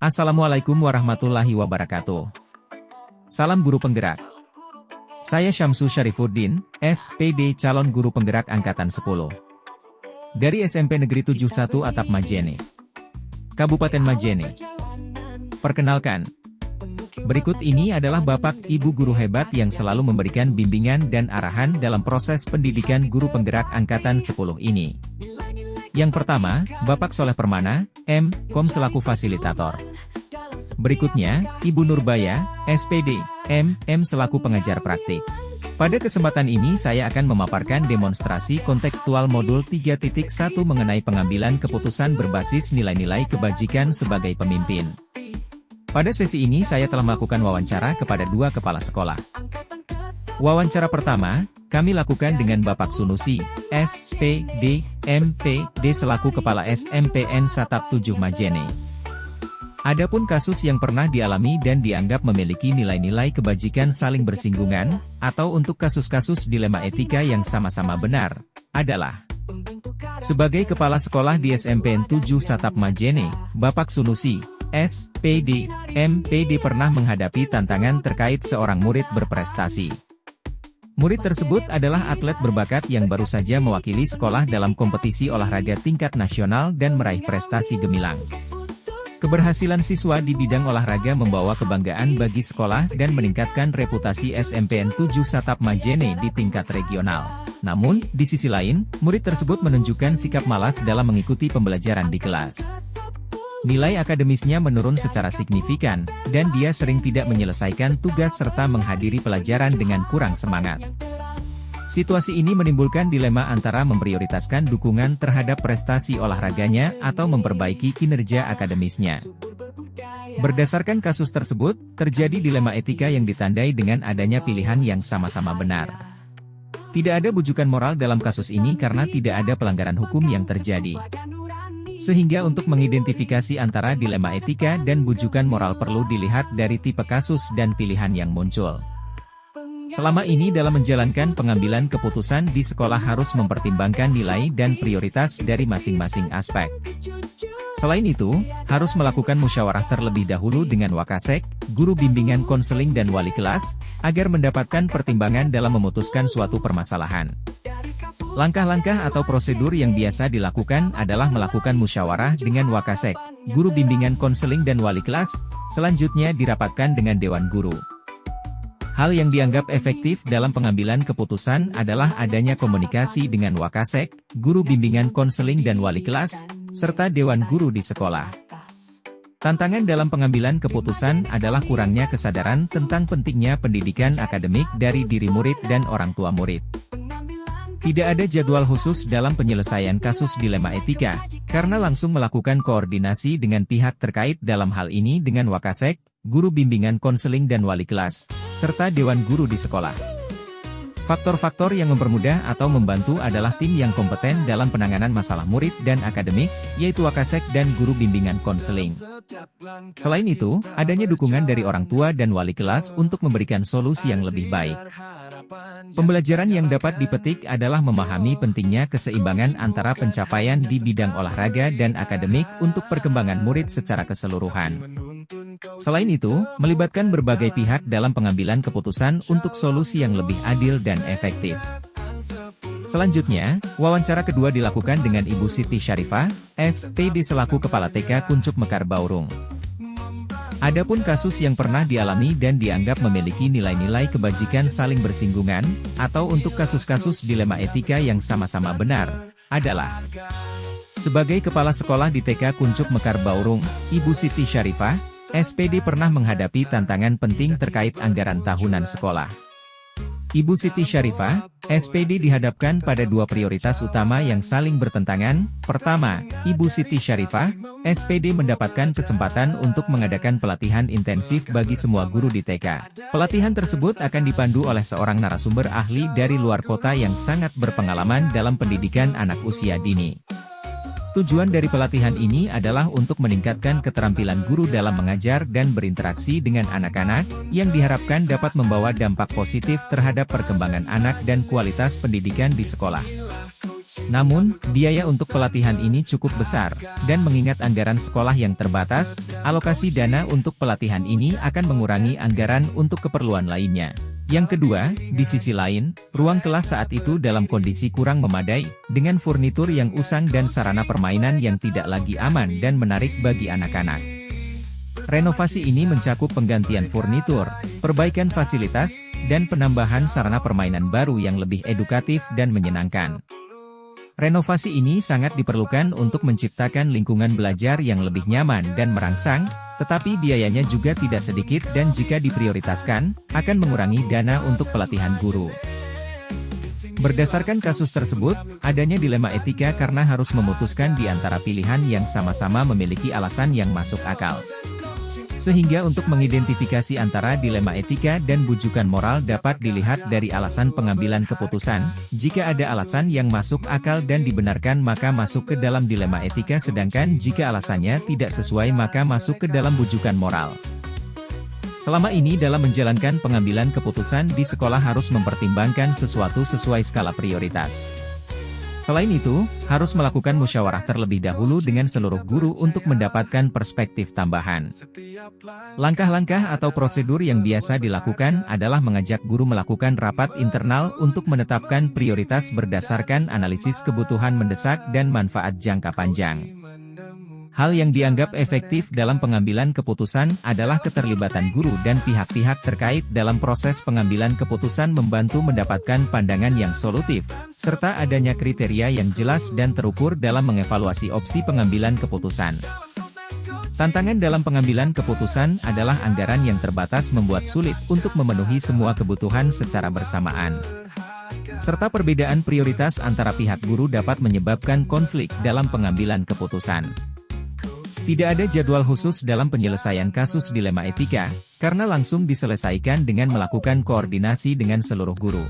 Assalamualaikum warahmatullahi wabarakatuh. Salam guru penggerak. Saya Syamsu Syarifuddin, SPD calon guru penggerak Angkatan 10. Dari SMP Negeri 71 Atap Majene, Kabupaten Majene. Perkenalkan, berikut ini adalah Bapak Ibu guru hebat yang selalu memberikan bimbingan dan arahan dalam proses pendidikan guru penggerak Angkatan 10 ini. Yang pertama, Bapak Soleh Permana, M.Com selaku fasilitator. Berikutnya, Ibu Nurbaya, SPD, M.M selaku pengajar praktik. Pada kesempatan ini saya akan memaparkan demonstrasi kontekstual modul 3.1 mengenai pengambilan keputusan berbasis nilai-nilai kebajikan sebagai pemimpin. Pada sesi ini saya telah melakukan wawancara kepada 2 kepala sekolah. Wawancara pertama, kami lakukan dengan Bapak Sunusi, SPD, MPD selaku Kepala SMPN Satap 7 Majene. Adapun kasus yang pernah dialami dan dianggap memiliki nilai-nilai kebajikan saling bersinggungan, atau untuk kasus-kasus dilema etika yang sama-sama benar, adalah sebagai Kepala Sekolah di SMPN 7 Satap Majene, Bapak Sunusi, SPD, MPD pernah menghadapi tantangan terkait seorang murid berprestasi. Murid tersebut adalah atlet berbakat yang baru saja mewakili sekolah dalam kompetisi olahraga tingkat nasional dan meraih prestasi gemilang. Keberhasilan siswa di bidang olahraga membawa kebanggaan bagi sekolah dan meningkatkan reputasi SMPN 7 Satap Majene di tingkat regional. Namun, di sisi lain, murid tersebut menunjukkan sikap malas dalam mengikuti pembelajaran di kelas. Nilai akademisnya menurun secara signifikan, dan dia sering tidak menyelesaikan tugas serta menghadiri pelajaran dengan kurang semangat. Situasi ini menimbulkan dilema antara memprioritaskan dukungan terhadap prestasi olahraganya atau memperbaiki kinerja akademisnya. Berdasarkan kasus tersebut, terjadi dilema etika yang ditandai dengan adanya pilihan yang sama-sama benar. Tidak ada bujukan moral dalam kasus ini karena tidak ada pelanggaran hukum yang terjadi. Sehingga untuk mengidentifikasi antara dilema etika dan bujukan moral perlu dilihat dari tipe kasus dan pilihan yang muncul. Selama ini dalam menjalankan pengambilan keputusan di sekolah harus mempertimbangkan nilai dan prioritas dari masing-masing aspek. Selain itu, harus melakukan musyawarah terlebih dahulu dengan wakasek, guru bimbingan konseling dan wali kelas, agar mendapatkan pertimbangan dalam memutuskan suatu permasalahan. Langkah-langkah atau prosedur yang biasa dilakukan adalah melakukan musyawarah dengan wakasek, guru bimbingan konseling dan wali kelas, selanjutnya dirapatkan dengan dewan guru. Hal yang dianggap efektif dalam pengambilan keputusan adalah adanya komunikasi dengan wakasek, guru bimbingan konseling dan wali kelas, serta dewan guru di sekolah. Tantangan dalam pengambilan keputusan adalah kurangnya kesadaran tentang pentingnya pendidikan akademik dari diri murid dan orang tua murid. Tidak ada jadwal khusus dalam penyelesaian kasus dilema etika, karena langsung melakukan koordinasi dengan pihak terkait dalam hal ini dengan wakasek, guru bimbingan konseling dan wali kelas, serta dewan guru di sekolah. Faktor-faktor yang mempermudah atau membantu adalah tim yang kompeten dalam penanganan masalah murid dan akademik, yaitu wakasek dan guru bimbingan konseling. Selain itu, adanya dukungan dari orang tua dan wali kelas untuk memberikan solusi yang lebih baik. Pembelajaran yang dapat dipetik adalah memahami pentingnya keseimbangan antara pencapaian di bidang olahraga dan akademik untuk perkembangan murid secara keseluruhan. Selain itu, melibatkan berbagai pihak dalam pengambilan keputusan untuk solusi yang lebih adil dan efektif. Selanjutnya, wawancara kedua dilakukan dengan Ibu Siti Syarifah, SPD selaku Kepala TK Kuncup Mekar Baurung. Adapun kasus yang pernah dialami dan dianggap memiliki nilai-nilai kebajikan saling bersinggungan, atau untuk kasus-kasus dilema etika yang sama-sama benar, adalah sebagai Kepala Sekolah di TK Kuncup Mekar Baurung, Ibu Siti Syarifah, SPD pernah menghadapi tantangan penting terkait anggaran tahunan sekolah. Ibu Siti Syarifah, SPD dihadapkan pada 2 prioritas utama yang saling bertentangan. Pertama, Ibu Siti Syarifah, SPD mendapatkan kesempatan untuk mengadakan pelatihan intensif bagi semua guru di TK. Pelatihan tersebut akan dipandu oleh seorang narasumber ahli dari luar kota yang sangat berpengalaman dalam pendidikan anak usia dini. Tujuan dari pelatihan ini adalah untuk meningkatkan keterampilan guru dalam mengajar dan berinteraksi dengan anak-anak, yang diharapkan dapat membawa dampak positif terhadap perkembangan anak dan kualitas pendidikan di sekolah. Namun, biaya untuk pelatihan ini cukup besar, dan mengingat anggaran sekolah yang terbatas, alokasi dana untuk pelatihan ini akan mengurangi anggaran untuk keperluan lainnya. Yang kedua, di sisi lain, ruang kelas saat itu dalam kondisi kurang memadai, dengan furnitur yang usang dan sarana permainan yang tidak lagi aman dan menarik bagi anak-anak. Renovasi ini mencakup penggantian furnitur, perbaikan fasilitas, dan penambahan sarana permainan baru yang lebih edukatif dan menyenangkan. Renovasi ini sangat diperlukan untuk menciptakan lingkungan belajar yang lebih nyaman dan merangsang, tetapi biayanya juga tidak sedikit dan jika diprioritaskan, akan mengurangi dana untuk pelatihan guru. Berdasarkan kasus tersebut, adanya dilema etika karena harus memutuskan di antara pilihan yang sama-sama memiliki alasan yang masuk akal. Sehingga untuk mengidentifikasi antara dilema etika dan bujukan moral dapat dilihat dari alasan pengambilan keputusan. Jika ada alasan yang masuk akal dan dibenarkan maka masuk ke dalam dilema etika, sedangkan jika alasannya tidak sesuai maka masuk ke dalam bujukan moral. Selama ini dalam menjalankan pengambilan keputusan di sekolah harus mempertimbangkan sesuatu sesuai skala prioritas. Selain itu, harus melakukan musyawarah terlebih dahulu dengan seluruh guru untuk mendapatkan perspektif tambahan. Langkah-langkah atau prosedur yang biasa dilakukan adalah mengajak guru melakukan rapat internal untuk menetapkan prioritas berdasarkan analisis kebutuhan mendesak dan manfaat jangka panjang. Hal yang dianggap efektif dalam pengambilan keputusan adalah keterlibatan guru dan pihak-pihak terkait dalam proses pengambilan keputusan membantu mendapatkan pandangan yang solutif, serta adanya kriteria yang jelas dan terukur dalam mengevaluasi opsi pengambilan keputusan. Tantangan dalam pengambilan keputusan adalah anggaran yang terbatas membuat sulit untuk memenuhi semua kebutuhan secara bersamaan. Serta perbedaan prioritas antara pihak guru dapat menyebabkan konflik dalam pengambilan keputusan. Tidak ada jadwal khusus dalam penyelesaian kasus dilema etika, karena langsung diselesaikan dengan melakukan koordinasi dengan seluruh guru.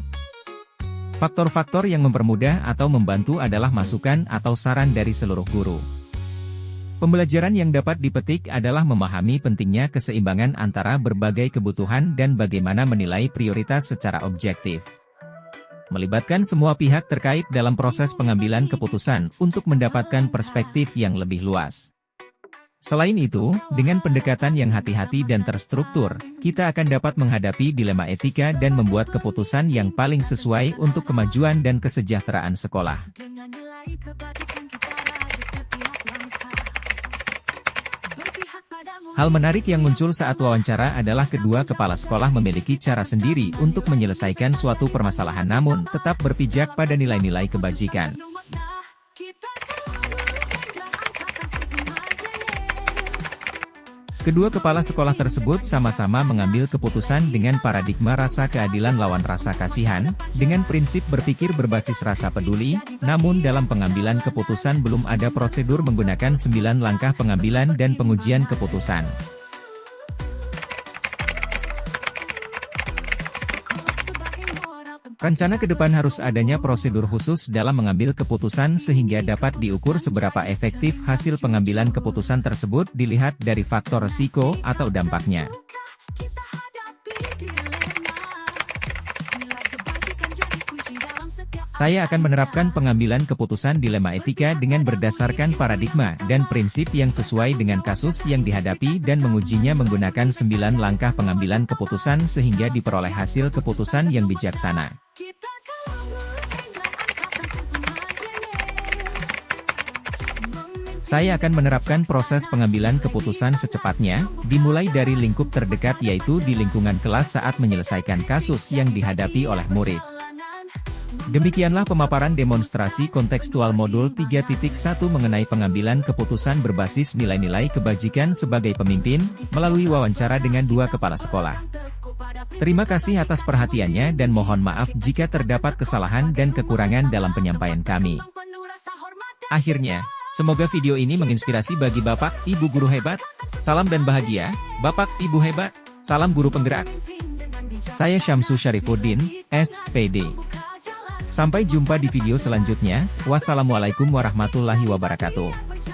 Faktor-faktor yang mempermudah atau membantu adalah masukan atau saran dari seluruh guru. Pembelajaran yang dapat dipetik adalah memahami pentingnya keseimbangan antara berbagai kebutuhan dan bagaimana menilai prioritas secara objektif. Melibatkan semua pihak terkait dalam proses pengambilan keputusan untuk mendapatkan perspektif yang lebih luas. Selain itu, dengan pendekatan yang hati-hati dan terstruktur, kita akan dapat menghadapi dilema etika dan membuat keputusan yang paling sesuai untuk kemajuan dan kesejahteraan sekolah. Hal menarik yang muncul saat wawancara adalah kedua kepala sekolah memiliki cara sendiri untuk menyelesaikan suatu permasalahan namun tetap berpijak pada nilai-nilai kebajikan. Kedua kepala sekolah tersebut sama-sama mengambil keputusan dengan paradigma rasa keadilan lawan rasa kasihan, dengan prinsip berpikir berbasis rasa peduli, namun dalam pengambilan keputusan belum ada prosedur menggunakan 9 langkah pengambilan dan pengujian keputusan. Rencana ke depan harus adanya prosedur khusus dalam mengambil keputusan sehingga dapat diukur seberapa efektif hasil pengambilan keputusan tersebut dilihat dari faktor risiko atau dampaknya. Saya akan menerapkan pengambilan keputusan dilema etika dengan berdasarkan paradigma dan prinsip yang sesuai dengan kasus yang dihadapi dan mengujinya menggunakan 9 langkah pengambilan keputusan sehingga diperoleh hasil keputusan yang bijaksana. Saya akan menerapkan proses pengambilan keputusan secepatnya, dimulai dari lingkup terdekat yaitu di lingkungan kelas saat menyelesaikan kasus yang dihadapi oleh murid. Demikianlah pemaparan demonstrasi kontekstual modul 3.1 mengenai pengambilan keputusan berbasis nilai-nilai kebajikan sebagai pemimpin, melalui wawancara dengan dua kepala sekolah. Terima kasih atas perhatiannya dan mohon maaf jika terdapat kesalahan dan kekurangan dalam penyampaian kami. Akhirnya, semoga video ini menginspirasi bagi Bapak, Ibu guru hebat. Salam dan bahagia, Bapak, Ibu hebat. Salam guru penggerak. Saya Syamsu Syarifuddin, SPD. Sampai jumpa di video selanjutnya. Wassalamualaikum warahmatullahi wabarakatuh.